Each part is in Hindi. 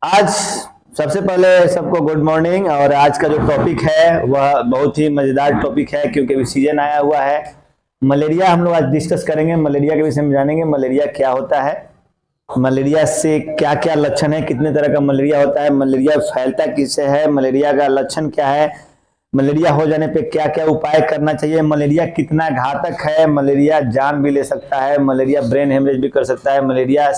आज सबसे पहले सबको गुड मॉर्निंग। और आज का जो टॉपिक है वह बहुत ही मजेदार टॉपिक है क्योंकि अभी सीजन आया हुआ है। मलेरिया हम लोग आज डिस्कस करेंगे। मलेरिया के विषय में जानेंगे मलेरिया क्या होता है, मलेरिया से क्या क्या लक्षण है, कितने तरह का मलेरिया होता है, मलेरिया फैलता किससे है, मलेरिया का लक्षण क्या है, मलेरिया हो जाने पे क्या क्या उपाय करना चाहिए, मलेरिया कितना घातक है, मलेरिया जान भी ले सकता है, मलेरिया ब्रेन हेमरेज भी कर सकता है, मलेरिया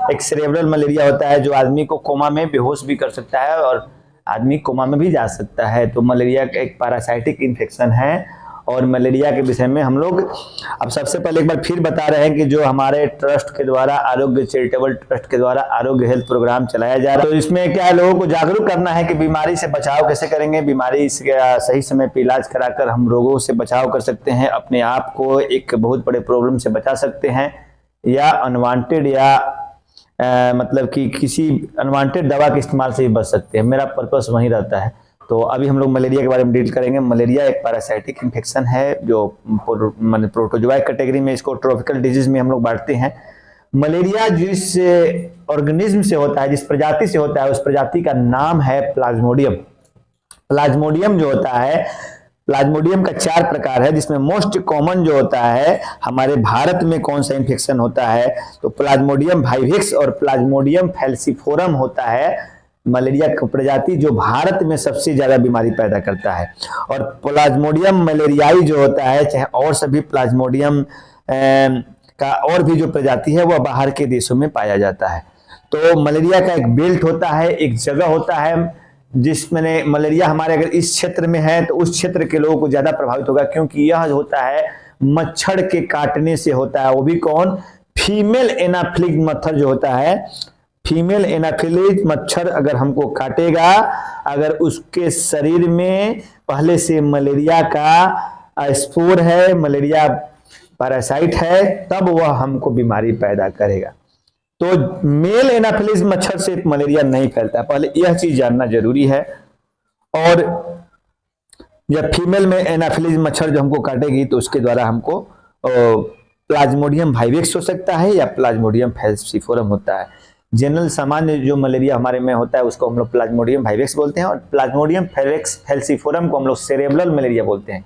एक सेरेब्रल मलेरिया होता है जो आदमी को कोमा में बेहोश भी कर सकता है और आदमी कोमा में भी जा सकता है। तो मलेरिया एक पैरासाइटिक इन्फेक्शन है और मलेरिया के विषय में हम लोग अब सबसे पहले एक बार फिर बता रहे हैं कि जो हमारे ट्रस्ट के द्वारा आरोग्य चैरिटेबल ट्रस्ट के द्वारा आरोग्य हेल्थ प्रोग्राम चलाया जा रहा है। तो इसमें क्या है, लोगों को जागरूक करना है कि बीमारी से बचाव कैसे करेंगे, बीमारी का सही समय पे इलाज कराकर हम रोगों से बचाव कर सकते हैं, अपने आप को एक बहुत बड़े प्रॉब्लम से बचा सकते हैं या अनवांटेड या मतलब कि किसी अनवांटेड दवा के इस्तेमाल से भी बच सकते हैं। मेरा पर्पस वही रहता है। तो अभी हम लोग मलेरिया के बारे में डील करेंगे। मलेरिया एक पैरासाइटिक इन्फेक्शन है जो प्रोटोजोआ कैटेगरी में, इसको ट्रॉपिकल डिजीज में हम लोग बांटते हैं। मलेरिया जिस ऑर्गेनिज्म से होता है, जिस प्रजाति से होता है, उस प्रजाति का नाम है प्लाज्मोडियम। प्लाज्मोडियम जो होता है, प्लाज्मोडियम का 4 प्रकार है जिसमें मोस्ट कॉमन जो होता है हमारे भारत में कौन सा इन्फेक्शन होता है तो प्लाज्मोडियम वाइवेक्स और प्लाज्मोडियम फैल्सिफोरम होता है। मलेरिया का प्रजाति जो भारत में सबसे ज्यादा बीमारी पैदा करता है। और प्लाज्मोडियम मलेरियाई जो होता है, चाहे और सभी प्लाज्मोडियम का और भी जो प्रजाति है वह बाहर के देशों में पाया जाता है। तो मलेरिया का एक बेल्ट होता है, एक जगह होता है जिसमें मलेरिया हमारे अगर इस क्षेत्र में है तो उस क्षेत्र के लोगों को ज्यादा प्रभावित होगा क्योंकि यह होता है मच्छर के काटने से होता है। वो भी कौन? फीमेल एनाफिलिस मच्छर जो होता है, फीमेल एनाफिलिस मच्छर अगर हमको काटेगा, अगर उसके शरीर में पहले से मलेरिया का स्पोर है, मलेरिया पैरासाइट है, तब वह हमको बीमारी पैदा करेगा। तो मेल एनाफिलिस मच्छर से मलेरिया नहीं फैलता है, पहले यह चीज जानना जरूरी है। और जब फीमेल में एनाफिलिस मच्छर जो हमको काटेगी तो उसके द्वारा हमको प्लाज्मोडियम वाइवेक्स हो सकता है या प्लाज्मोडियम फैल्सिफोरम होता है। जनरल सामान्य जो मलेरिया हमारे में होता है उसको हम लोग प्लाज्मोडियम वाइवेक्स बोलते हैं और प्लाज्मोडियम फैल्सिफोरम को हम लोग सेरेब्रल मलेरिया बोलते हैं।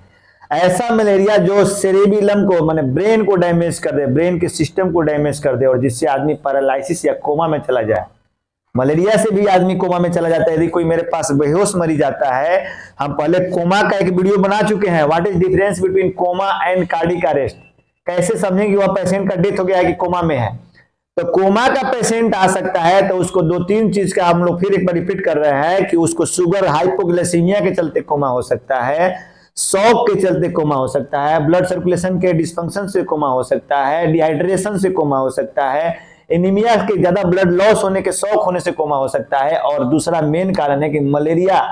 ऐसा मलेरिया जो सेरेबिलम को माने ब्रेन को डैमेज कर दे, ब्रेन के सिस्टम को डैमेज कर दे और जिससे आदमी पैरालिसिस या कोमा में चला जाए। मलेरिया से भी आदमी कोमा में चला जाता है। यदि कोई मेरे पास बेहोश मरीज आता है, हम पहले कोमा का एक वीडियो बना चुके हैं, what is difference between coma and cardiac arrest, कैसे समझें कि वह पेशेंट का डेथ हो गया है कि कोमा में है। तो कोमा का पेशेंट आ सकता है तो उसको 2-3 चीज का हम लोग फिर एक बार रिपीट कर रहे हैं कि उसको शुगर हाइपोग्लाइसीमिया के चलते कोमा हो सकता है, शॉक के चलते कोमा हो सकता है, ब्लड सर्कुलेशन के डिस्फंक्शन से कोमा हो सकता है, डिहाइड्रेशन से कोमा हो सकता है, एनीमिया के ज्यादा ब्लड लॉस होने के, शॉक होने से कोमा हो सकता है। और दूसरा मेन कारण है कि मलेरिया,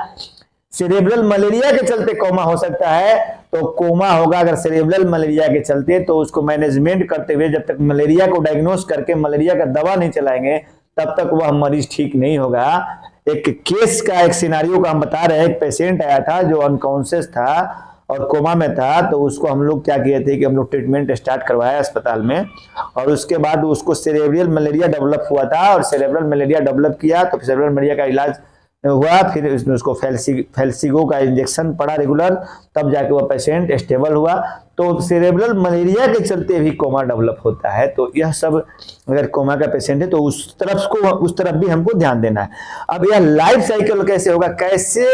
सेरेब्रल मलेरिया के चलते कोमा हो सकता है। तो कोमा होगा अगर सेरेब्रल मलेरिया के चलते, तो उसको मैनेजमेंट करते हुए जब तक मलेरिया को डायग्नोस करके मलेरिया का दवा नहीं चलाएंगे तब तक वह मरीज ठीक नहीं होगा। एक केस का, एक सिनारियो का हम बता रहे हैं। एक पेशेंट आया था जो अनकॉन्शियस था और कोमा में था, तो उसको हम लोग क्या किए थे कि हम लोग ट्रीटमेंट स्टार्ट करवाया अस्पताल में और उसके बाद उसको सेरेब्रल मलेरिया डेवलप हुआ था और सेरेब्रल मलेरिया डेवलप किया तो सेरेब्रल मलेरिया का इलाज हुआ, फिर उसमें उसको फैल्सिगो का इंजेक्शन पड़ा रेगुलर, तब जाके वह पेशेंट स्टेबल हुआ। तो सेरेब्रल मलेरिया के चलते भी कोमा डेवलप होता है। तो यह सब अगर कोमा का पेशेंट है तो उस तरफ भी हमको ध्यान देना है। अब यह लाइफ साइकिल कैसे होगा, कैसे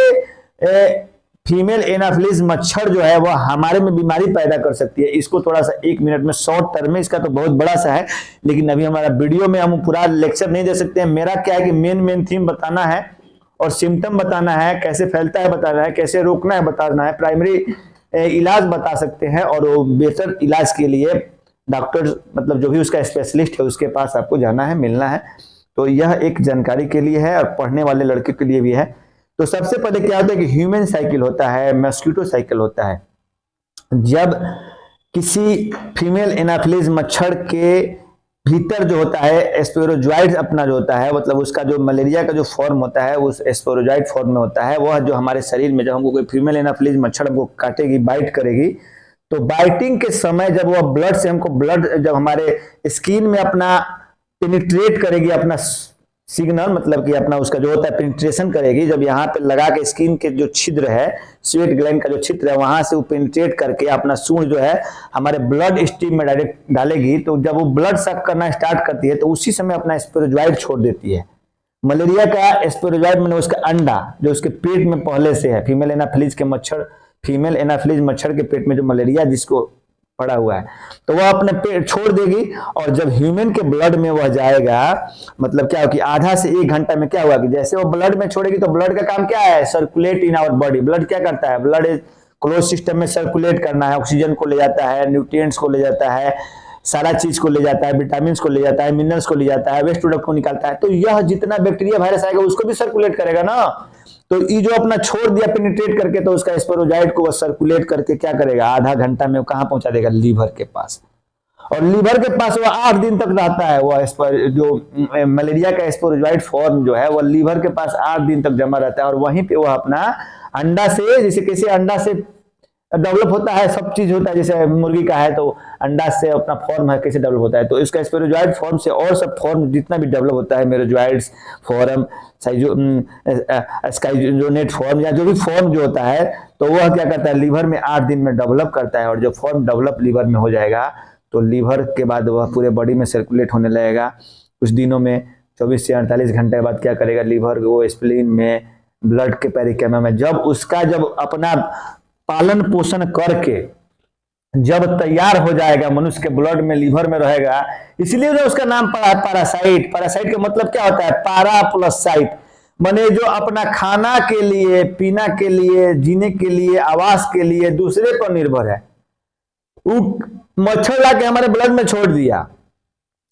फीमेल एनाफिलिस मच्छर जो है वह हमारे में बीमारी पैदा कर सकती है, इसको थोड़ा सा 1 मिनट में शॉर्ट टर्म में, इसका तो बहुत बड़ा सा है लेकिन अभी हमारा वीडियो में हम पूरा लेक्चर नहीं दे सकते हैं। मेरा क्या है कि मेन थीम बताना है और सिम्टम बताना है, कैसे फैलता है बताना है, कैसे रोकना है बताना है, प्राइमरी इलाज बता सकते हैं और वो बेहतर इलाज के लिए डॉक्टर मतलब जो भी उसका स्पेशलिस्ट है उसके पास आपको जाना है, मिलना है। तो यह एक जानकारी के लिए है और पढ़ने वाले लड़के के लिए भी है। तो सबसे पहले क्या होता है कि ह्यूमन साइकिल होता है, मस्कीटो साइकिल होता है। जब किसी फीमेल एनाफिलिस मच्छर के भीतर जो होता है स्पोरोजोइड अपना जो होता है, मतलब उसका जो मलेरिया का जो फॉर्म होता है उस स्पोरोजोइड फॉर्म में होता है, वह जो हमारे शरीर में जब हमको कोई फीमेल एनाफिलिस मच्छर हमको काटेगी, बाइट करेगी, तो बाइटिंग के समय जब वह ब्लड से हमको, ब्लड जब हमारे स्किन में अपना पेनिट्रेट करेगी, अपना सिग्नल मतलब कि अपना उसका जो होता है पेनिट्रेशन करेगी, जब यहाँ पे लगा के स्किन के जो छिद्र है, स्वेट ग्लैंड का जो छिद्र है, वहां से वो पेनिट्रेट करके अपना सूंड जो है हमारे ब्लड स्ट्रीम में डायरेक्ट डालेगी। तो जब वो ब्लड सक करना स्टार्ट करती है तो उसी समय अपना स्पोरोजोइड छोड़ देती है। मलेरिया का स्पोरोजोइड मैंने उसका अंडा जो उसके पेट में पहले से है, फीमेल एनाफिलीज मच्छर के पेट में जो मलेरिया जिसको पड़ा हुआ है, तो वह अपने पेट छोड़ देगी। और जब ह्यूमन के ब्लड में वह जाएगा, मतलब क्या हो कि आधा से 1 घंटा में क्या हुआ कि जैसे वो ब्लड में छोड़ेगी, तो ब्लड का काम क्या है, circulate in our body. Blood क्या करता है, ब्लड क्लोज सिस्टम में सर्कुलेट करना है, ऑक्सीजन को ले जाता है, न्यूट्रिएंट्स को ले जाता है, सारा चीज को ले जाता है, विटामिन को ले जाता है, मिनरल्स को ले जाता है, वेस्ट प्रोडक्ट को निकालता है। तो यह जितना बैक्टीरिया वायरस आएगा उसको भी सर्कुलेट करेगा ना। तो ये जो अपना छोड़ दिया पेनिट्रेट करके, तो उसका स्पोरोजोइड को सर्कुलेट करके क्या करेगा, आधा घंटा में कहां पहुंचा देगा, लीवर के पास। और लीवर के पास वह 8 दिन तक रहता है। वह जो मलेरिया का स्पोरोजोइड फॉर्म जो है वह लीवर के पास 8 दिन तक जमा रहता है। और वहीं पे वह अपना अंडा से, जैसे कैसे अंडा से डेवलप होता है, सब चीज होता है, जैसे मुर्गी का है तो अंडा से अपना फॉर्म है कैसे डेवलप होता है, तो इसका स्पोरोजोइड फॉर्म से और सब फॉर्म जितना भी डेवलप होता है, मेरोजोइड्स फॉर्म, स्काइजोनेट फॉर्म या जो भी फॉर्म जो होता है, तो वह क्या करता है, लीवर में 8 दिन में डेवलप करता है। और जब फॉर्म डेवलप लीवर में हो जाएगा तो लीवर के बाद वह पूरे बॉडी में सर्कुलेट होने लगेगा। कुछ दिनों में 24 से 48 घंटे के बाद क्या करेगा, लीवर वो स्प्लीन में, ब्लड के पेरिकेमा में, जब उसका जब अपना पालन पोषण करके जब तैयार हो जाएगा, मनुष्य के ब्लड में लीवर में रहेगा, इसलिए जो उसका नाम पड़ा है पैरासाइट। पैरासाइट का मतलब क्या होता है, पारा प्लस साइट, माने जो अपना खाना के लिए, पीना के लिए, जीने के लिए, आवास के लिए दूसरे पर निर्भर है। वो मच्छर लाके हमारे ब्लड में छोड़ दिया,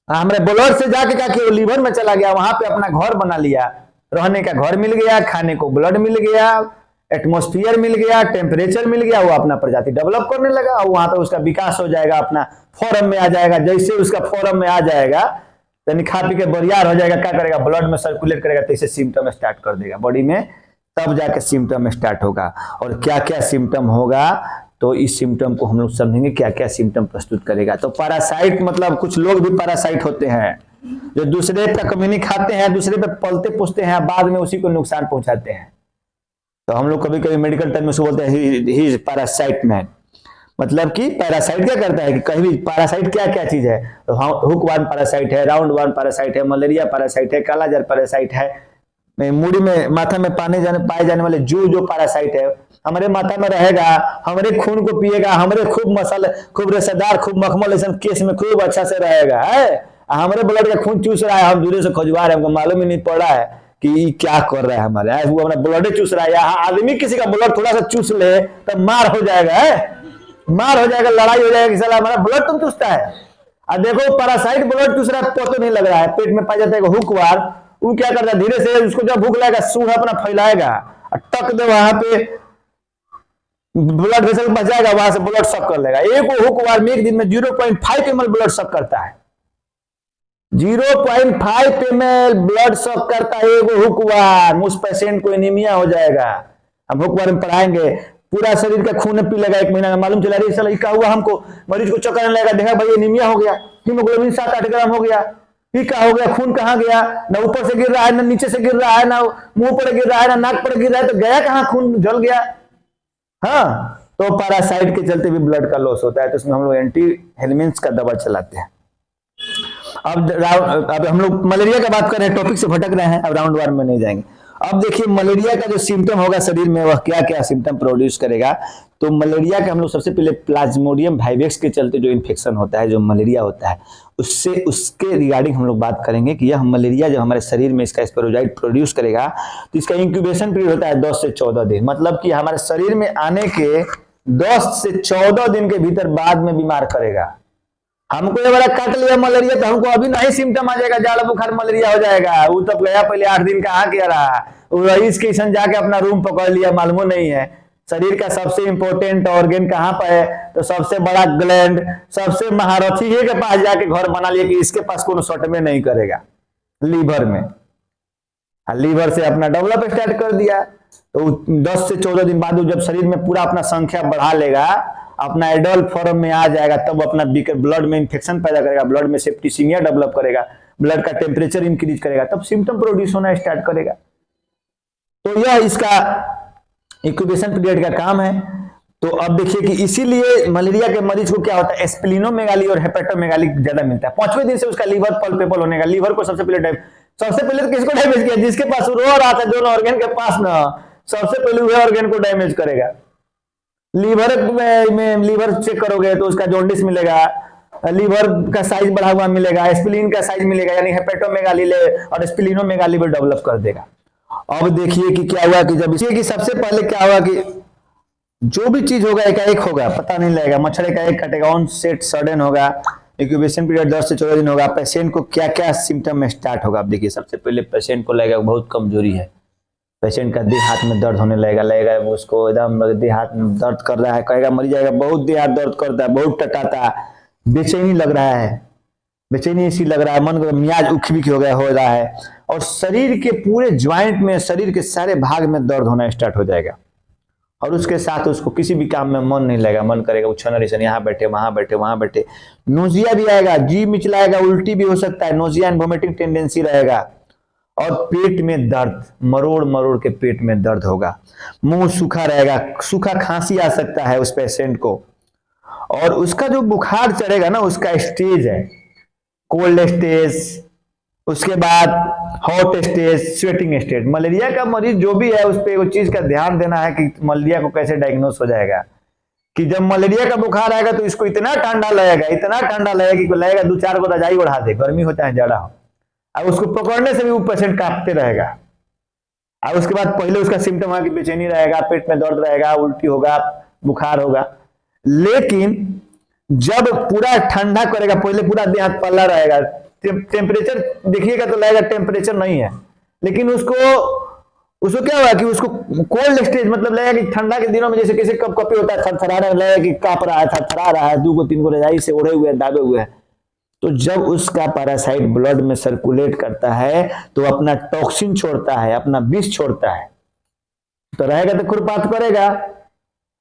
हमारे ब्लड से जाके क्या किया, लीवर में चला गया, वहां पे अपना घर बना लिया, रहने का घर मिल गया, खाने को ब्लड मिल गया, एटमॉस्फेयर मिल गया, टेम्परेचर मिल गया, वो अपना प्रजाति डेवलप करने लगा। और वहां पर उसका विकास हो जाएगा, अपना फॉर्म में आ जाएगा। जैसे उसका फॉर्म में आ जाएगा, यानी खा पी के बरियार हो जाएगा, क्या करेगा, ब्लड में सर्कुलेट करेगा, तो इसे सिम्टम स्टार्ट कर देगा बॉडी में, तब जाके सिम्टम स्टार्ट होगा। और क्या क्या सिम्टम होगा, तो इस सिम्टम को हम लोग समझेंगे क्या क्या सिम्टम प्रस्तुत करेगा। तो पैरासाइट मतलब कुछ लोग भी पैरासाइट होते हैं जो दूसरे पे कम्युनिक खाते हैं, दूसरे पे पलते पुसते हैं, बाद में उसी को नुकसान पहुंचाते हैं। तो हम लोग कभी कभी मेडिकल टर्म में से बोलते हैं ही इज पैरासाइट मैन, मतलब कि पैरासाइट क्या करता है कि कहीं भी पैरासाइट क्या क्या चीज है, तो हुक वार्म पैरासाइट है, राउंड वार्म पैरासाइट है, मलेरिया पैरासाइट है, कालाजार पैरासाइट है, मुड़ी में माथा में पाए जाने वाले जो पैरासाइट है, हमारे माथा में रहेगा, हमारे खून को पिएगा, हमारे खूब मसल, खूब रेशेदार, खूब मखमल ऐसा केस में खूब अच्छा से रहेगा है, हमारे ब्लड का खून चूस रहा है, हम दूर से खोजवा रहे हैं, हमको मालूम ही नहीं पड़ रहा है कि क्या कर रहा है हमारे, वो अपना ब्लड चूस रहा है। यहाँ आदमी किसी का ब्लड थोड़ा सा चूस ले तो मार हो जाएगा, है मार हो जाएगा, लड़ाई हो जाएगी, साला हमारा ब्लड तुम चूसता है। और देखो पैरासाइट ब्लड चूस रहा है, पता नहीं लग रहा है, पेट में पाया जाता है हुकवार, वो क्या करता है, धीरे से उसको जब भूख लगेगा सूंड अपना फैलाएगा और टक दे वहां पे ब्लड वेसल बच जाएगा, वहां से ब्लड सक कर लेगा। एक हुकवार में एक दिन में 0.5 ml ब्लड सक करता है, 0.5 ml ब्लड सक करता है एक हुकवार। उस पेशेंट को एनीमिया हो जाएगा, हम हुकवार में पढ़ाएंगे, पूरा शरीर का खून पी लेगा, 1 महीना में मालूम चला रही है क्या हुआ हमको, मरीज को चक्कर लगेगा, देखा भाई एनीमिया हो गया, हीमोग्लोबिन 7-8 ग्राम हो गया, ये क्या हो गया, खून कहाँ गया, ना ऊपर से गिर रहा है, ना नीचे से गिर रहा है, ना मुंह पर गिर रहा है, ना नाक पर गिर रहा है, तो गया कहाँ, खून जल गया। हाँ, तो पैरासाइट के चलते भी ब्लड का लॉस होता है, तो इसमें हम लोग एंटी हेलमिन्स का दवा चलाते हैं। अब हम लोग मलेरिया का बात कर रहे हैं, टॉपिक से भटक रहे हैं, अब राउंड 1 में नहीं जाएंगे। अब देखिए मलेरिया का जो सिम्टम होगा शरीर में, वह क्या क्या सिम्टम प्रोड्यूस करेगा। तो मलेरिया का हम लोग सबसे पहले प्लाज्मोडियम वाइवेक्स के चलते जो इन्फेक्शन होता है, जो मलेरिया होता है, उससे उसके रिगार्डिंग हम लोग बात करेंगे कि यह मलेरिया जो हमारे शरीर में इसका स्पोरोजाइट प्रोड्यूस करेगा, तो इसका इंक्यूबेशन पीरियड होता है 10 से 14 दिन, मतलब कि हमारे शरीर में आने के 10 से 14 दिन के भीतर बाद में बीमार करेगा। हमको ये बड़ा काट लिया मलेरिया, तो हमको अभी नहीं सिम्टम आ जाएगा, जाड़ा बुखार मलेरिया हो जाएगा, वो तो गया पहले 8 दिन का किया रहा, वो रईस किशन जाके अपना रूम पकड़ लिया, मालूम नहीं है। शरीर का सबसे इंपॉर्टेंट ऑर्गन कहाँ पर है, तो सबसे बड़ा ग्लैंड, सबसे महारथी के पास जाके घर बना लिया कि इसके पास कोनो शॉर्ट में नहीं करेगा, लीवर में। लीवर से अपना डेवलप स्टार्ट कर दिया, तो 10 से 14 दिन बाद जब शरीर में पूरा अपना संख्या बढ़ा लेगा अपना एडल्ट फॉर्म में आ जाएगा, तब अपना ब्लड में इंफेक्शन पैदा करेगा, ब्लड में सेप्टिसीमिया डेवलप करेगा, ब्लड का टेम्परेचर इंक्रीज करेगा, तब सिम्टम प्रोड्यूस होना स्टार्ट करेगा। तो यह इसका इंक्यूबेशन पीरियड का काम है। तो अब देखिए कि इसीलिए मलेरिया के मरीज को क्या होता है, स्प्लीनोमेगाली और हेपेटोमेगाली ज्यादा मिलता है। 5वें दिन से उसका लीवर पल्पेबल होने का, लीवर को सबसे पहले तो किसको डैमेज किया, जिसके पास रो रहा था दोनों ऑर्गन के पास ना, सबसे पहले वह ऑर्गन को डैमेज करेगा। लीवर में लीवर चेक करोगे तो उसका जॉन्डिस मिलेगा, लीवर का साइज बढ़ा हुआ मिलेगा, स्प्लीन का साइज मिलेगा, यानी हेपेटोमेगाली और स्प्लीनोमेगाली भी डेवलप कर देगा। अब देखिए कि क्या हुआ कि जब इसे कि सबसे पहले क्या हुआ कि जो भी चीज होगा एकाएक होगा, पता नहीं लगेगा, मच्छर एकाएक कटेगा, ऑन सेट सडन होगा, इंक्यूबेशन पीरियड 10 से 14 दिन होगा। पेशेंट को क्या क्या सिम्टम में स्टार्ट होगा, आप देखिए सबसे पहले पेशेंट को लगेगा बहुत कमजोरी है, पेशेंट का देह हाथ में दर्द होने लगेगा उसको एकदम देह हाथ में दर्द कर रहा है, कहेगा मर जाएगा, बहुत देह हाथ दर्द करता है, बहुत टटाता है, बेचैनी लग रहा है, बेचैनी ऐसी लग रहा है, मन का मियाज उखबिक हो रहा है, और शरीर के पूरे ज्वाइंट में, शरीर के सारे भाग में दर्द होना स्टार्ट हो जाएगा। और उसके साथ उसको किसी भी काम में मन नहीं लगेगा, मन करेगा उछन यहाँ बैठे वहां बैठे वहां बैठे, नोजिया भी आएगा, जी मिचलाएगा, उल्टी भी हो सकता है, नोजिया एंड वोमिटिंग टेंडेंसी रहेगा, और पेट में दर्द, मरोड़ मरोड़ के पेट में दर्द होगा, मुंह सूखा रहेगा, सूखा खांसी आ सकता है उस पेशेंट को। और उसका जो बुखार चढ़ेगा ना, उसका स्टेज है कोल्ड स्टेज, उसके बाद hot stage, sweating stage. Malaria का मरीज जो भी है उस पर एक चीज का ध्यान देना है कि मलेरिया को कैसे डायग्नोस हो जाएगा, कि जब मलेरिया का बुखार आएगा तो इसको इतना ठंडा लगेगा, इतना ठंडा लगेगा कि लगेगा 2-4 को रजाई उड़ा दे, गर्मी होता है जाड़ा हो, अब उसको पकड़ने से भी वो पेशेंट कांपते रहेगा। अब उसके बाद पहले उसका सिम्टम है कि बेचैनी रहेगा, पेट में दर्द रहेगा, उल्टी होगा, बुखार होगा, लेकिन जब पूरा ठंडा करेगा, पहले पूरा देह हाथ पल्ला रहेगा, टेम्परेचर देखिएगा तो लगेगा टेम्परेचर नहीं है, लेकिन उसको क्या हुआ कि उसको कोल्ड स्टेज, मतलब लगेगा कि ठंडा के दिनों में जैसे कैसे कप कपी होता है, थरथरा रहा है, लगेगा कि कांप रहा है, थरथरा रहा है, 2 को 3 को रजाई से ओढ़े हुए हैं, दाबे हुए हैं। तो जब उसका पैरासाइट ब्लड में सर्कुलेट करता है तो अपना टॉक्सिन छोड़ता है, अपना विष छोड़ता है, तो रहेगा तो खुरपात करेगा,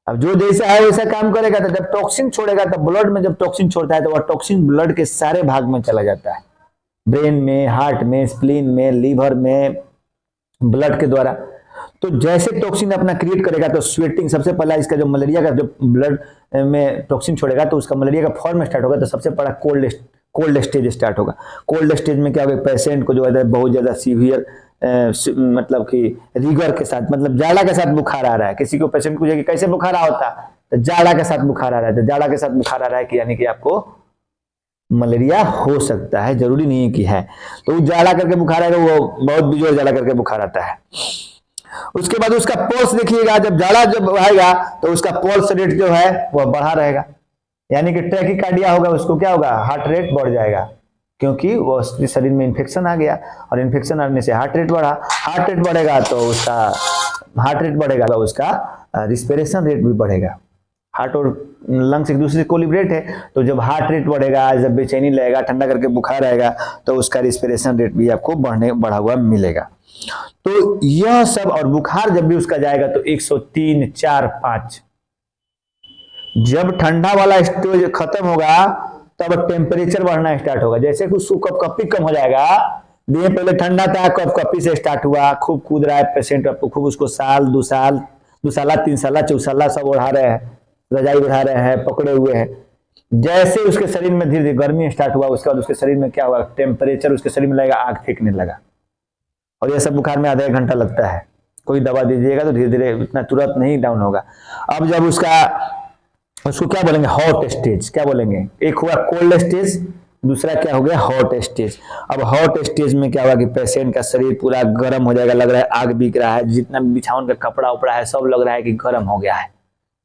अब जो जैसा है वैसा काम करेगा। तो जब टॉक्सिन छोड़ेगा तो ब्लड में जब टॉक्सिन छोड़ता है तो वह टॉक्सिन ब्लड के सारे भाग में चला जाता है, ब्रेन में, हार्ट में, स्प्लीन में, लीवर में, ब्लड के द्वारा। तो जैसे टॉक्सिन अपना क्रिएट करेगा तो स्वेटिंग, सबसे पहला इसका जो मलेरिया का जो ब्लड में टॉक्सिन छोड़ेगा तो उसका मलेरिया का फॉर्म स्टार्ट होगा, तो सबसे बड़ा कोल्ड स्टेज स्टार्ट होगा। कोल्ड स्टेज में क्या होगा, पेशेंट को जो है बहुत ज्यादा सीवियर मतलब कि रिगर के साथ, मतलब जाड़ा के साथ बुखार आ रहा है, किसी को पेशेंट को कैसे बुखार आ होता, तो जाड़ा के साथ बुखार आ रहा है, तो जाड़ा के साथ बुखार आ रहा है कि यानी कि आपको मलेरिया हो सकता है, जरूरी नहीं है कि है। तो जाड़ा करके बुखार आएगा, वो बहुत बिजोड़ जाड़ा करके बुखार आता है। उसके बाद उसका पल्स देखिएगा, जब जाड़ा जब आएगा तो उसका पल्स रेट जो है वह बढ़ा रहेगा, यानी कि टैकीकार्डिया होगा, उसको क्या होगा, हार्ट रेट बढ़ जाएगा, क्योंकि वो उसके शरीर में इन्फेक्शन आ गया, और इन्फेक्शन आने से हार्ट रेट बढ़ा, हार्ट रेट बढ़ेगा तो उसका हार्ट रेट बढ़ेगा, उसका रिस्पिरेशन रेट भी बढ़ेगा। हार्ट और लंग्स एक दूसरे से कोलिब्रेट है, तो जब हार्ट रेट बढ़ेगा, जब बेचैनी लगेगा, ठंडा करके बुखार आएगा, तो उसका रिस्पिरेशन रेट भी आपको बढ़ा हुआ मिलेगा। तो यह सब, और बुखार जब भी उसका जाएगा तो 103, 4, 5। जब ठंडा वाला स्टेज खत्म होगा तब टेम्परेचर बढ़ना स्टार्ट होगा, जैसे कुछ कपकपी कम हो जाएगा, देह पहले ठंडा था, कपकपी से स्टार्ट हुआ, खूब कूद रहा है पेशेंट, आपको खूब उसको 1 साल 2 साल 3 साल 4 साल सब ओढ़ा रहे हैं, रजाई उड़ा रहे हैं, पकड़े हुए हैं। जैसे उसके शरीर में धीरे धीरे गर्मी स्टार्ट हुआ, उसके बाद उसके शरीर में क्या हुआ, टेम्परेचर उसके शरीर में लगेगा, आग फेंकने लगा, और यह सब बुखार में आधा 1 घंटा लगता है। कोई दवा दीजिएगा तो धीरे धीरे, इतना तुरंत नहीं डाउन होगा। अब जब उसको क्या बोलेंगे, हॉट स्टेज, क्या बोलेंगे, एक हुआ कोल्ड स्टेज, दूसरा क्या हो गया, हॉट स्टेज। अब हॉट स्टेज में क्या हुआ कि पेशेंट का शरीर पूरा गर्म हो जाएगा, लग रहा है आग बिक रहा है, जितना बिछावन का कपड़ा उपड़ा है सब लग रहा है कि गर्म हो गया है,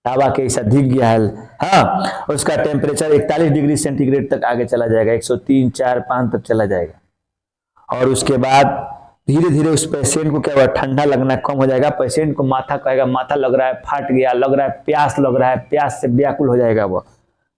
तावा के ऐसा दिख गया है। हाँ, उसका टेम्परेचर 41 डिग्री सेंटीग्रेड तक आगे चला जाएगा, 103, 4, 5 तक चला जाएगा। और उसके बाद धीरे धीरे उस पेशेंट को क्या हुआ, ठंडा लगना कम हो जाएगा, पेशेंट को माथा कहेगा, माथा लग रहा है, फट गया, लग रहा है प्यास लग रहा है, प्यास से व्याकुल हो जाएगा वो,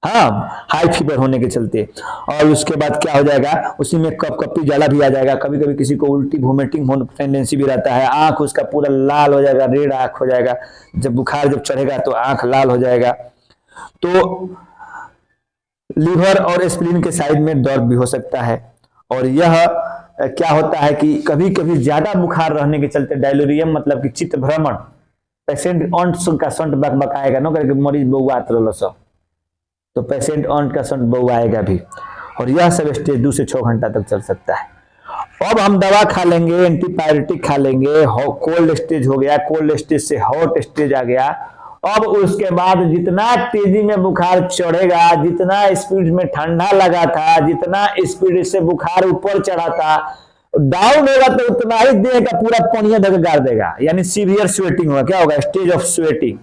हाँ, हाई फीवर होने के चलते। और उसके बाद क्या हो जाएगा, उसी में कपकपी जाला भी आ जाएगा, कभी कभी किसी को उल्टी वोमिटिंग टेंडेंसी भी रहता है, आंख उसका पूरा लाल हो जाएगा, रेड आंख हो जाएगा, जब बुखार जब चढ़ेगा तो आंख लाल हो जाएगा। तो लीवर और स्प्लीन के साइड में दर्द भी हो सकता है। और यह क्या होता है कि कभी कभी ज्यादा बुखार रहने के चलते डायलोरियम मतलब कि चित्त भ्रमण, पेशेंट अंट का संट बकाएगा न करके मरीज बउआत रहल सब, तो पेशेंट अंट का संट बउआएगा भी। और यह सब स्टेज 2 से 6 घंटा तक चल सकता है। अब हम दवा खा लेंगे, एंटीबायोटिक खा लेंगे, कोल्ड स्टेज हो गया, कोल्ड स्टेज से हॉट स्टेज आ गया। अब उसके बाद जितना तेजी में बुखार चढ़ेगा, जितना स्पीड में ठंडा लगा था, जितना स्पीड से बुखार ऊपर चढ़ा था, डाउन होगा तो उतना ही देह का पूरा पनिया ढक गाड़ देगा, यानी सीवियर स्वेटिंग होगा। क्या होगा? Stage of sweating.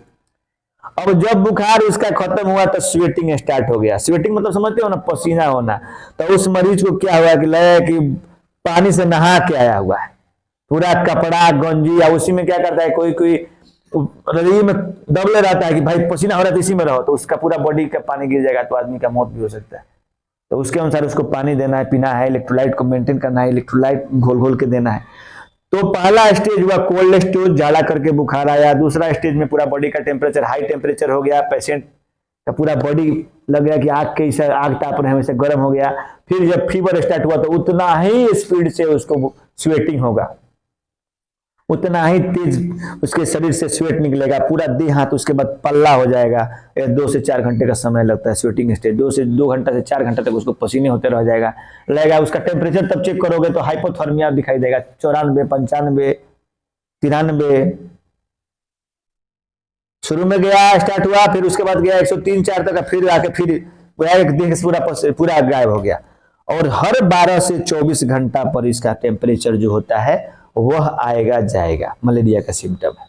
अब जब बुखार उसका खत्म हुआ तो स्वेटिंग स्टार्ट हो गया। स्वेटिंग मतलब समझते हो ना, पसीना होना। तो उस मरीज को क्या हुआ कि लगे कि पानी से नहा के आया हुआ है, पूरा कपड़ा गंजी, या उसी में क्या करता है कोई कोई रजाई में दबले रहता है कि भाई पसीना हो रहा है तो इसी में रहो, तो उसका पूरा बॉडी का पानी गिर जाएगा तो आदमी का मौत भी हो सकता है। तो उसके अनुसार उसको पानी देना है, पीना है, इलेक्ट्रोलाइट को मेंटेन करना है, इलेक्ट्रोलाइट घोल घोल के देना है। तो पहला स्टेज हुआ कोल्ड स्टेज, झाड़ा करके बुखार आया। दूसरा स्टेज में पूरा बॉडी का टेम्परेचर हाई टेम्परेचर हो गया, पेशेंट का पूरा बॉडी लग गया कि आग के आग ताप रहे हैं वैसे गर्म हो गया। फिर जब फीवर स्टार्ट हुआ तो उतना ही स्पीड से उसको स्वेटिंग होगा, उतना ही तेज उसके शरीर से स्वेट निकलेगा, पूरा देह हाथ उसके बाद पल्ला हो जाएगा। 2 से 4 घंटे का समय लगता है स्वेटिंग स्टेज, 2 घंटा से 4 घंटे तक उसको पसीने होते रह जाएगा लगेगा। उसका टेम्परेचर तब चेक करोगे तो हाइपोथर्मिया दिखाई देगा, 94, 95, 93। शुरू में गया, स्टार्ट हुआ, फिर उसके बाद गया 103, 4 तक, फिर आके फिर देह से पूरा गायब हो गया। और हर 12 से 24 घंटा पर इसका टेम्परेचर जो होता है वह आएगा जाएगा, मलेरिया का सिम्टम है।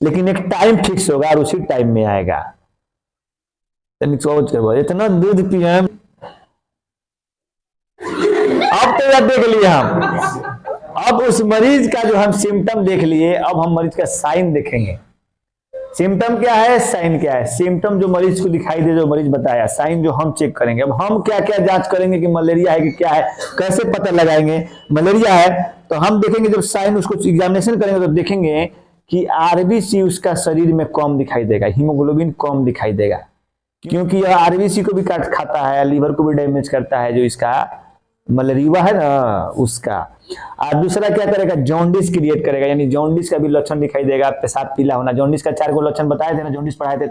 लेकिन एक टाइम फिक्स होगा और उसी टाइम में आएगा। इतना दूध पिए अब तो यह देख लिए हम, अब उस मरीज का जो हम सिम्टम देख लिए, अब हम मरीज का साइन देखेंगे। सिम्टम क्या है, साइन क्या है। सिम्टम जो मरीज को दिखाई दे, जो मरीज बताया, साइन जो हम चेक करेंगे। अब हम क्या क्या जांच करेंगे कि मलेरिया है कि क्या है, कैसे पता लगाएंगे। मलेरिया है तो हम देखेंगे, जब साइन उसको एग्जामिनेशन करेंगे तो देखेंगे कि आरबीसी उसका शरीर में कम दिखाई देगा, हीमोग्लोबिन कम दिखाई देगा, क्योंकि यह आरबीसी को भी काट खाता है, लीवर को भी डैमेज करता है, जो इसका मलेरिया है ना उसका। और दूसरा क्या करेगा, जॉन्डिस क्रिएट करेगा, यानी जॉन्डिस का भी लक्षण दिखाई देगा। पेशाब पीला होना, जॉन्डिस का 4 लक्षण बताए थे ना, जॉन्डिस पढ़ाए थे।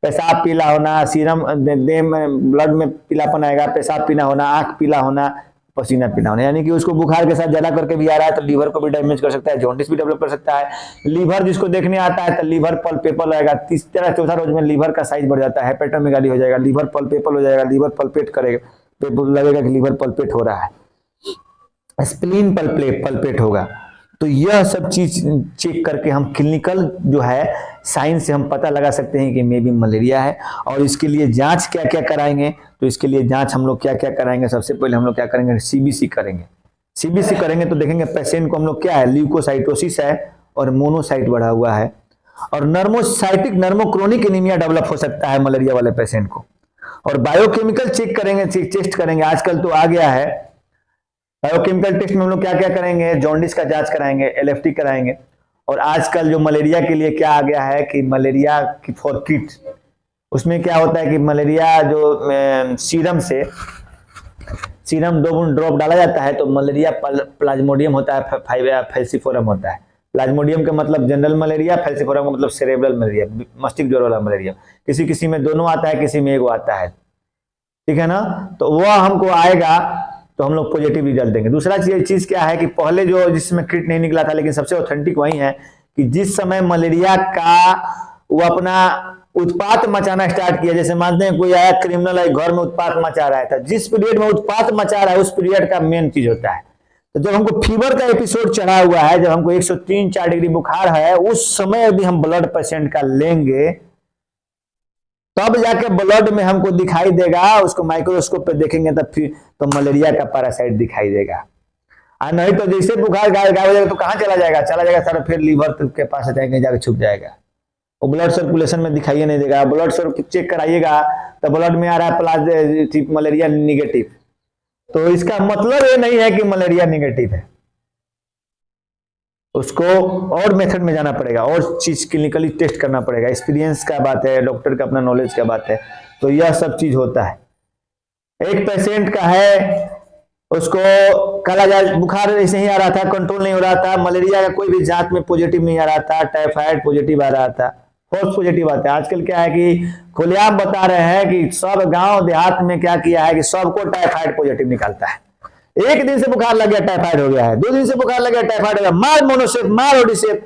पेशाब पीला होना, सीरम देह में ब्लड में पीलापन आएगा, पेशाब पीला होना, आंख पीला होना, पसीना पीना होना, यानी कि उसको बुखार के साथ ज्यादा करके भी आ रहा है तो लीवर को भी डैमेज कर सकता है, जॉन्डिस भी डेवलप कर सकता है। लीवर जिसको देखने आता है तो लीवर पल पेपल आएगा, 3 चौथा रोज में लीवर का साइज बढ़ जाता है, हेपेटोमेगाली हो जाएगा, लीवर पल पेपल हो जाएगा, लीवर पलपेट करेगा, लगेगा कि लीवर पलपेट हो रहा है, स्प्लीन पलपेट होगा। तो यह सब चीज चेक करके हम क्लिनिकल जो है साइन से हम पता लगा सकते हैं कि मे बी मलेरिया है। और इसके लिए जांच क्या क्या कराएंगे, तो इसके लिए जांच हम लोग क्या क्या कराएंगे। सबसे पहले हम लोग क्या करेंगे, सीबीसी करेंगे। सीबीसी करेंगे तो देखेंगे पेशेंट को हम लोग क्या है, ल्यूकोसाइटोसिस है और मोनोसाइट बढ़ा हुआ है, और नर्मोसाइटिक नर्मोक्रोनिक एनीमिया डेवलप हो सकता है मलेरिया वाले पेशेंट को। और बायोकेमिकल चेक करेंगे, टेस्ट करेंगे, आजकल तो आ गया है बायोकेमिकल टेस्ट में हम लोग क्या क्या करेंगे, जॉन्डिस का जांच कराएंगे, एलएफटी कराएंगे। और आजकल जो मलेरिया के लिए क्या आ गया है कि मलेरिया की फॉर किट, उसमें क्या होता है कि मलेरिया जो सीरम 2 बूंद ड्रॉप डाला जाता है तो मलेरिया प्लाज्मोडियम होता है, फैल्सिफोरम होता है। प्लाज्मोडियम का मतलब जनरल मलेरिया, फैल्सिफोरम का मतलब सेरेब्रल मलेरिया, मस्तिष्क ज्वर वाला मलेरिया। किसी किसी में दोनों आता है, किसी में एक आता है, ठीक है ना। तो वह हमको आएगा तो हम लोग पॉजिटिव रिजल्ट देंगे। दूसरा चीज क्या है कि पहले जो जिसमें किट नहीं निकला था, लेकिन सबसे ऑथेंटिक वही है कि जिस समय मलेरिया का वो अपना उत्पात मचाना स्टार्ट किया, जैसे मानते हैं कोई आया क्रिमिनल है घर में उत्पात मचा रहा था, जिस पीरियड में उत्पात मचा रहा है उस पीरियड का मेन चीज होता है। तो जब हमको फीवर का एपिसोड चढ़ा हुआ है, जब हमको 103-4 डिग्री बुखार है, उस समय यदि हम ब्लड पेशेंट का लेंगे तब जाके ब्लड में हमको दिखाई देगा, उसको माइक्रोस्कोप पे देखेंगे तब फिर तो मलेरिया का पैरासाइट दिखाई देगा। और नहीं तो जैसे बुखार गायब हो जाएगा तो कहाँ चला जाएगा सारा, फिर लीवर के पास जाएंगे, जाके छुप जाएगा, वो ब्लड सर्कुलेशन में दिखाई नहीं देगा। ब्लड चेक कराइएगा तो ब्लड में आ रहा है प्लाज्मा मलेरिया निगेटिव, तो इसका मतलब ये नहीं है कि मलेरिया निगेटिव है, उसको और मेथड में जाना पड़ेगा, और चीज क्लिनिकली टेस्ट करना पड़ेगा, एक्सपीरियंस का बात है, डॉक्टर का अपना नॉलेज का बात है, तो यह सब चीज होता है। एक पेशेंट का है, उसको कालाजार बुखार ऐसे ही आ रहा था, कंट्रोल नहीं हो रहा था, मलेरिया का कोई भी जांच में पॉजिटिव नहीं आ रहा था, टाइफाइड पॉजिटिव आ रहा था, फॉल्स पॉजिटिव आता है। आजकल क्या है कि खुलेआम बता रहे हैं कि सब गांव देहात में क्या किया है कि सबको टाइफाइड पॉजिटिव निकालता है। एक दिन से बुखार लग गया टाइफाइड हो गया है, 2 दिन से बुखार लग गया टाइफाइड हो गया, मार मोनोसेफ, मार ओडिसेफ,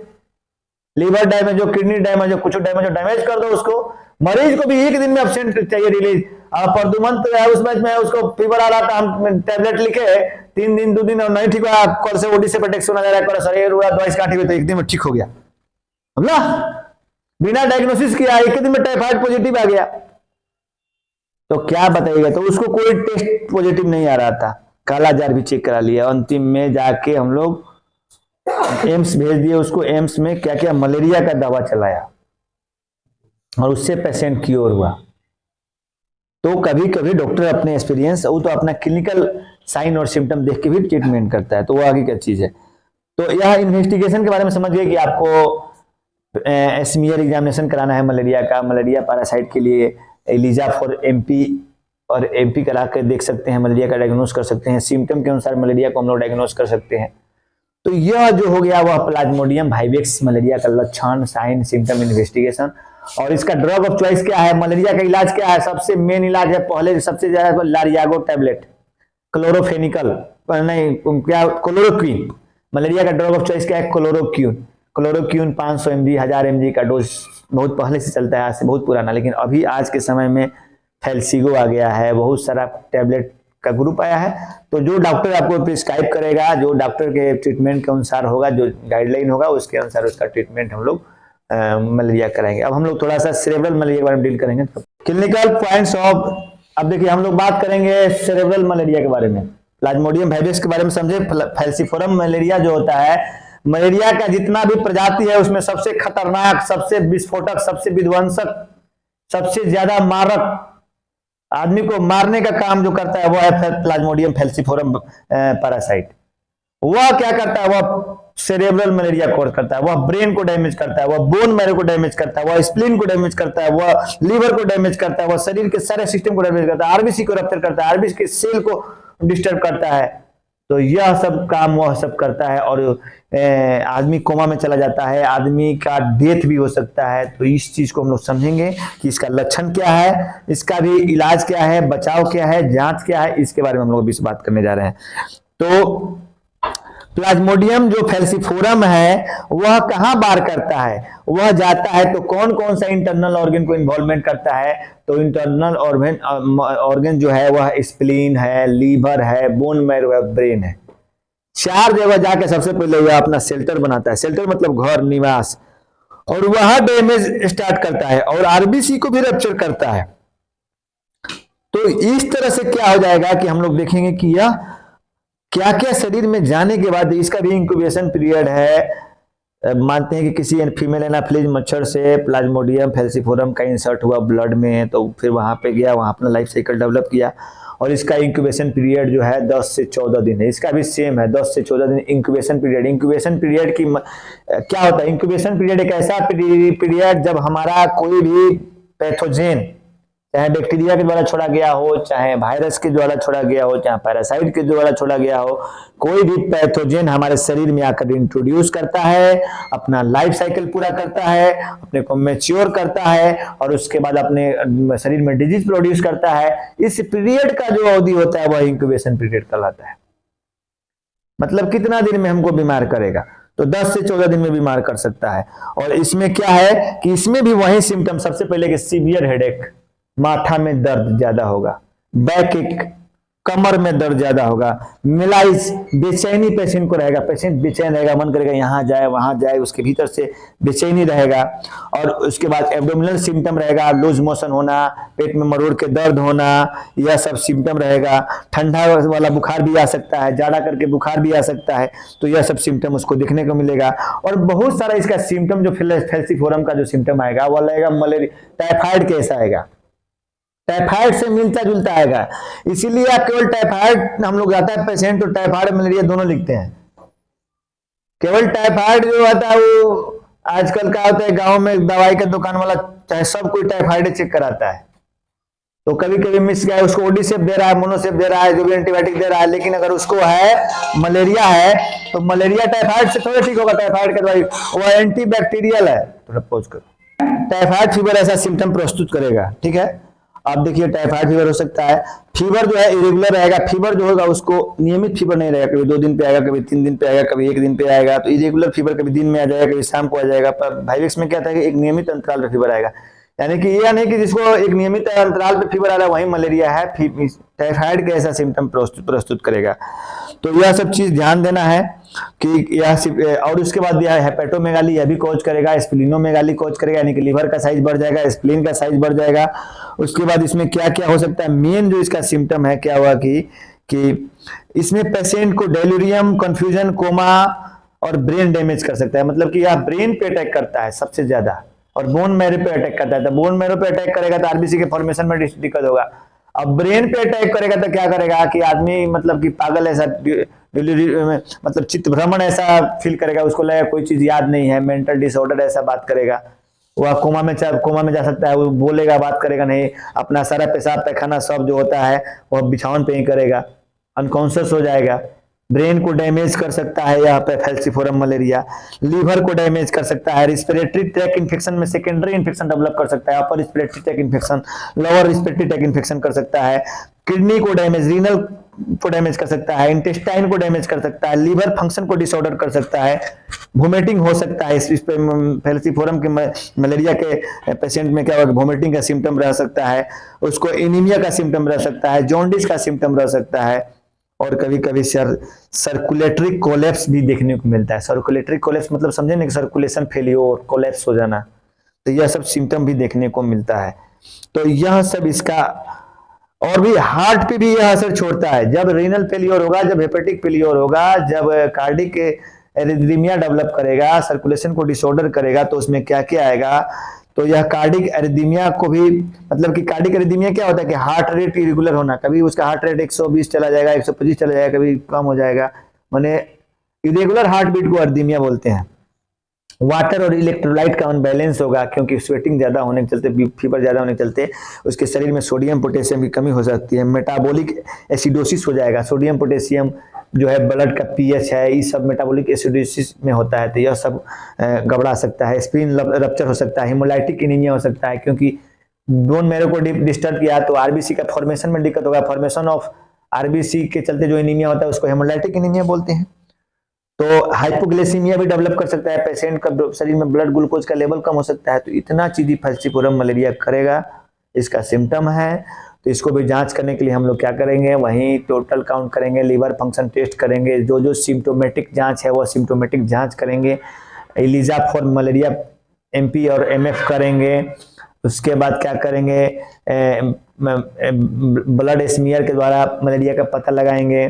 लीवर डैमेज हो, किडनी डैमेज हो, कुछ डैमेज हो, डैमेज कर दो उसको। मरीज को भी एक दिन में एब्सेंट चाहिए रिलीज। परदुमंत उस मैच में उसको फीवर आ रहा था, हम टैबलेट लिखे 3 दिन 2 दिन और नहीं ठीक हुआ, कल से ओडिसेफ अटैक आ जा रहा है, शरीर पूरा दवाई काटी हुई, तो एक दिन में ठीक हो गया। समझा? बिना डायग्नोसिस किया एक दिन में टाइफाइड पॉजिटिव आ गया, तो क्या बताइएगा? तो उसको कोई टेस्ट पॉजिटिव नहीं आ रहा था, कालाजार भी चेक करा लिया, अंतिम में जाके हम लोग एम्स भेज दिए उसको। एम्स में क्या क्या मलेरिया का दवा चलाया और उससे पेशेंट क्योर हुआ। तो कभी कभी डॉक्टर अपने एक्सपीरियंस, वो तो अपना क्लिनिकल साइन और सिम्टम देख के भी ट्रीटमेंट करता है, तो वो आगे क्या चीज है। तो यह इन्वेस्टिगेशन के बारे में समझिए कि आपको स्मीयर एग्जामिनेशन कराना है मलेरिया का, मलेरिया पैरासाइट के लिए एलिजा फॉर एमपी और एमपी करा कर देख सकते हैं, मलेरिया का डायग्नोस कर सकते हैं, सिम्टम के अनुसार मलेरिया को हम लोग डायग्नोस कर सकते हैं। तो यह जो हो गया वह प्लाज्मोडियम वाइवेक्स मलेरिया का लक्षण, साइन, सिम्टम, इन्वेस्टिगेशन। और इसका ड्रग ऑफ चॉइस क्या है, मलेरिया का इलाज क्या है? सबसे मेन इलाज है पहले सबसे ज्यादा लारियागो टैबलेट, क्लोरोफेनिकल नहीं क्या, क्लोरोक्वीन। मलेरिया का ड्रग ऑफ चॉइस क्या है? क्लोरोक्वीन। क्लोरोक्वीन 500 mg 1000 mg का डोज बहुत पहले से चलता है, आज से बहुत पुराना, लेकिन अभी आज के समय में फेल्सिगो आ गया है, बहुत सारा टैबलेट का ग्रुप आया है। तो जो डॉक्टर आपको प्रिस्क्राइब करेगा, जो डॉक्टर के ट्रीटमेंट के अनुसार होगा, जो गाइडलाइन होगा उसके अनुसार उसका ट्रीटमेंट हम लोग मलेरिया कराएंगे। अब हम लोग थोड़ा सा सेरेब्रल मलेरिया के बारे में डील करेंगे, क्लिनिकल पॉइंट्स ऑफ। अब देखिए हम लोग बात करेंगे सेरेब्रल मलेरिया के बारे में, प्लाज्मोडियम वाइवेक्स के बारे में समझे। फैल्सिफोरम मलेरिया जो होता है, मलेरिया का जितना भी प्रजाति है उसमें सबसे खतरनाक, सबसे विस्फोटक, सबसे विध्वंसक, सबसे ज्यादा मारक, आदमी को मारने का काम जो करता है वो है प्लाज्मोडियम फैल्सिफोरम पैरासाइट। वह क्या करता है? वह सेरेब्रल मलेरिया कॉज करता है, वह ब्रेन को डैमेज करता है, वह बोन मैरो को डैमेज करता है, वह स्प्लीन को डैमेज करता है, वह लीवर को डैमेज करता है, वह शरीर के सारे सिस्टम को डैमेज करता है, आरबीसी को रप्चर करता है, आरबीसी के सेल को डिस्टर्ब करता है। तो यह सब काम वह सब करता है और आदमी कोमा में चला जाता है, आदमी का डेथ भी हो सकता है। तो इस चीज को हम लोग समझेंगे कि इसका लक्षण क्या है, इसका भी इलाज क्या है, बचाव क्या है, जांच क्या है, इसके बारे में हम लोग अभी बात करने जा रहे हैं। तो प्लाज्मोडियम जो फैल्सिफोरम है वह कहां बार करता है? वह जाता है तो कौन कौन सा इंटरनल ऑर्गन को इन्वॉल्वमेंट करता है? तो इंटरनल ऑर्गन जो है वह स्प्लीन है, लीवर है, बोन मैरो है, ब्रेन है। 4 जगह जाके सबसे पहले वह अपना शेल्टर बनाता है, शेल्टर मतलब घर, निवास, और वह डैमेज स्टार्ट करता है और आरबीसी को भी रप्चर करता है। तो इस तरह से क्या हो जाएगा कि हम लोग देखेंगे कि यह क्या क्या शरीर में जाने के बाद, इसका भी इंक्यूबेशन पीरियड है। मानते हैं कि किसी फीमेल एनाफिलीज मच्छर से प्लाज्मोडियम फैल्सिफोरम का इंसर्ट हुआ ब्लड में, तो फिर वहां पे गया, वहां अपना लाइफ साइकिल डेवलप किया, और इसका इंक्यूबेशन पीरियड जो है 10 से 14 दिन है। इसका भी सेम है, 10 से 14 दिन इंक्यूबेशन पीरियड। इंक्यूबेशन पीरियड की क्या होता है? इंक्यूबेशन पीरियड एक ऐसा पीरियड जब हमारा कोई भी पैथोजेन, चाहे बैक्टीरिया के द्वारा छोड़ा गया हो, चाहे वायरस के द्वारा छोड़ा गया हो, चाहे पैरासाइट के द्वारा छोड़ा गया हो, कोई भी पैथोजेन हमारे शरीर में आकर इंट्रोड्यूस करता है, अपना लाइफ साइकिल पूरा करता है, अपने को मैच्योर करता है और उसके बाद अपने शरीर में डिजीज प्रोड्यूस करता है। इस पीरियड का जो अवधि होता है वह इंक्यूबेशन पीरियड कहलाता है। मतलब कितना दिन में हमको बीमार करेगा? तो 10 से 14 दिन में बीमार कर सकता है। और इसमें क्या है कि इसमें भी वही सिम्टम, सबसे पहले कि सीवियर हेडेक, माथा में दर्द ज्यादा होगा, बैक एक, कमर में दर्द ज्यादा होगा, मिलाइस, बेचैनी पेशेंट को रहेगा, पेशेंट बेचैन रहेगा, मन करेगा यहाँ जाए वहां जाए, उसके भीतर से बेचैनी रहेगा। और उसके बाद एब्डोमिनल सिम्टम रहेगा, लूज मोशन होना, पेट में मरोड़ के दर्द होना, यह सब सिम्टम रहेगा। ठंडा वाला बुखार भी आ सकता है, जाड़ा करके बुखार भी आ सकता है, तो यह सब सिम्टम उसको देखने को मिलेगा। और बहुत सारा इसका सिम्टम जो फैल्सिफोरम का जो सिम्टम आएगा वह लगेगा मलेरिया, टाइफाइड कैसा आएगा, टाइफाइड से मिलता जुलता आएगा। इसीलिए आप केवल टाइफाइड हम लोग जाता है पेशेंट तो टाइफाइड मलेरिया दोनों लिखते हैं। केवल टाइफाइड जो होता है वो आजकल क्या होता है, गांव में दवाई का दुकान वाला चाहे सब कोई टाइफाइड चेक कराता है, तो कभी कभी मिस गया, उसको ओडी सेप दे रहा है, मोनोसेप दे रहा है, जो भी एंटीबायोटिक दे रहा है, लेकिन अगर उसको है मलेरिया है तो मलेरिया टाइफाइड से थोड़ा ठीक होगा। टाइफाइड का दवाई वो एंटीबैक्टीरियल है। थोड़ा पॉज करो। टाइफाइड फीवर ऐसा सिम्टम प्रस्तुत करेगा, ठीक है। आप देखिए टाइफाइड फीवर हो सकता है, फीवर जो है इरेगुलर रहेगा, फीवर जो होगा उसको नियमित फीवर नहीं रहेगा, कभी 2 दिन पे आएगा, कभी 3 दिन पे आएगा, कभी 1 दिन पे आएगा, तो इरेगुलर फीवर कभी दिन में आ जाएगा, कभी शाम को आ जाएगा। पर वाइवेक्स में क्या था कि एक नियमित अंतराल पे फीवर आएगा, यानी कि यह नहीं कि जिसको एक नियमित अंतराल पे फीवर आ रहा है वही मलेरिया है, टाइफाइड का ऐसा सिम्टम प्रस्तुत करेगा। तो यह सब चीज ध्यान देना है कि यह, और उसके बाद यह हेपेटोमेगाली यह भी कॉज करेगा, स्प्लीनोमेगाली कॉज करेगा, यानी कि लीवर का साइज बढ़ जाएगा, स्प्लीन का साइज बढ़ जाएगा। उसके बाद इसमें क्या क्या हो सकता है, मेन जो इसका सिम्टम है क्या हुआ कि इसमें पेशेंट को डेल्यूरियम, कंफ्यूजन, कोमा और ब्रेन डैमेज कर सकता है, मतलब कि यह ब्रेन पे अटैक करता है सबसे ज्यादा, और बोन मैरो पे अटैक करता है। तो बोन मैरो पे अटैक करेगा तो आरबीसी के फॉर्मेशन में दिक्कत होगा। अब ब्रेन पे अटैक करेगा तो क्या करेगा कि आदमी मतलब कि पागल ऐसा, मतलब चित्त भ्रमण ऐसा फील करेगा, उसको लगेगा कोई चीज याद नहीं है, मेंटल डिसऑर्डर ऐसा बात करेगा। वह कोमा में जा सकता है, वो बोलेगा, बात करेगा नहीं, अपना सारा पेशाब पैखाना सब जो होता है वह बिछावन पे ही करेगा, अनकॉन्शियस हो जाएगा। ब्रेन को डैमेज कर सकता है यहाँ पे फैल्सिफोरम मलेरिया, लीवर को डैमेज कर सकता है, रिस्पिरेटरी ट्रैक इन्फेक्शन में सेकेंडरी इन्फेक्शन डेवलप कर सकता है, upper respiratory tract infection, lower respiratory tract infection कर सकता है, किडनी को डैमेज, रीनल को डैमेज कर सकता है, इंटेस्टाइन को डैमेज कर सकता है, लीवर फंक्शन को डिसऑर्डर कर सकता है, वोमिटिंग हो सकता है। इस पे फैल्सिफोरम के मलेरिया के पेशेंट में क्या होगा, वोमिटिंग का सिम्टम रह सकता है, उसको एनीमिया का सिम्टम रह सकता है, जॉन्डिस का सिम्टम रह सकता है, और कभी कभी सर्कुलेटरी कोलैप्स भी देखने को मिलता है। सर्कुलेटरी कोलैप्स मतलब समझे ना कि सर्कुलेशन फेलियर, कोलैप्स हो जाना, तो यह सब सिम्टम भी देखने को मिलता है। तो यह सब इसका, और भी हार्ट पे भी यह असर छोड़ता है। जब रीनल फेलियर होगा, जब हेपेटिक फेलियर होगा, जब कार्डिक एरिथमिया डेवलप करेगा, सर्कुलेशन को डिसऑर्डर करेगा, तो उसमें क्या क्या आएगा, तो यह कार्डिक एरिथमिया को भी, मतलब कि कार्डिक एरिथमिया क्या होता है कि हार्ट रेट इरेगुलर होना, कभी उसका हार्ट रेट 120 चला जाएगा, 125 चला जाएगा, कभी कम हो जाएगा, माने इरेगुलर हार्ट बीट को एरिथमिया बोलते हैं। वाटर और इलेक्ट्रोलाइट का अनबैलेंस होगा, क्योंकि स्वेटिंग ज्यादा होने के चलते, फीवर ज्यादा होने के चलते उसके शरीर में सोडियम पोटेशियम की कमी हो सकती है। मेटाबॉलिक एसिडोसिस हो जाएगा, सोडियम पोटेशियम जो है ब्लड का पीएच है, ये सब मेटाबॉलिक एसिडोसिस में होता है, तो यह सब गड़बड़ा सकता है। स्प्लीन रप्चर हो सकता है, हिमोलाइटिक एनीमिया हो सकता है, क्योंकि बोन मैरो को डिस्टर्ब किया तो आरबीसी का फॉर्मेशन में दिक्कत होगा। फॉर्मेशन ऑफ आरबीसी के चलते जो एनीमिया होता है उसको हेमोलाइटिक एनीमिया बोलते हैं। तो हाइपोग्लाइसीमिया भी डेवलप कर सकता है, पेशेंट का शरीर में ब्लड ग्लूकोज का लेवल कम हो सकता है। तो इतना चीज फैल्सिफोरम मलेरिया करेगा, इसका सिम्टम है। तो इसको भी जांच करने के लिए हम लोग क्या करेंगे, वहीं टोटल काउंट करेंगे, लीवर फंक्शन टेस्ट करेंगे, जो जो सिम्टोमेटिक जांच है वो सिम्टोमेटिक जांच करेंगे, एलिजा फॉर मलेरिया एमपी और एमएफ करेंगे। उसके बाद क्या करेंगे, ब्लड स्मीयर के द्वारा मलेरिया का पता लगाएंगे।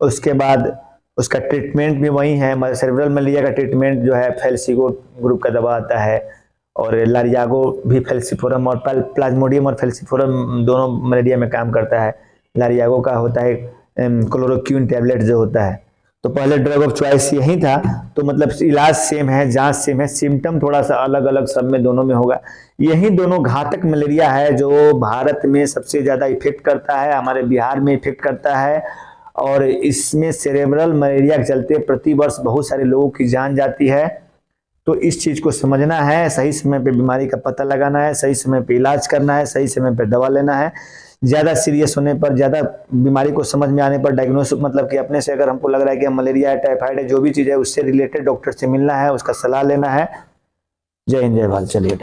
उसके बाद उसका ट्रीटमेंट भी वही है, सेरेब्रल मलेरिया का ट्रीटमेंट जो है फैल्सिगो ग्रुप का दवा आता है, और लारियागो भी फैल्सिफोरम और प्लाज्मोडियम और फैल्सिफोरम दोनों मलेरिया में काम करता है। लारियागो का होता है क्लोरोक्विन टैबलेट जो होता है। तो पहले ड्रग ऑफ चॉइस यही था, तो मतलब इलाज सेम है, जांच सेम है, सिम्टम थोड़ा सा अलग अलग सब में दोनों में होगा। यही दोनों घातक मलेरिया है जो भारत में सबसे ज्यादा इफेक्ट करता है, हमारे बिहार में इफेक्ट करता है, और इसमें सेरेब्रल मलेरिया के चलते प्रति वर्ष बहुत सारे लोगों की जान जाती है। तो इस चीज को समझना है, सही समय पे बीमारी का पता लगाना है, सही समय पे इलाज करना है, सही समय पे दवा लेना है। ज्यादा सीरियस होने पर, ज्यादा बीमारी को समझ में आने पर डायग्नोसिस, मतलब कि अपने से अगर हमको लग रहा है कि मलेरिया है, टाइफाइड है, जो भी चीज है उससे रिलेटेड डॉक्टर से मिलना है, उसका सलाह लेना है। जय हिंद, जय भारत। चलिए।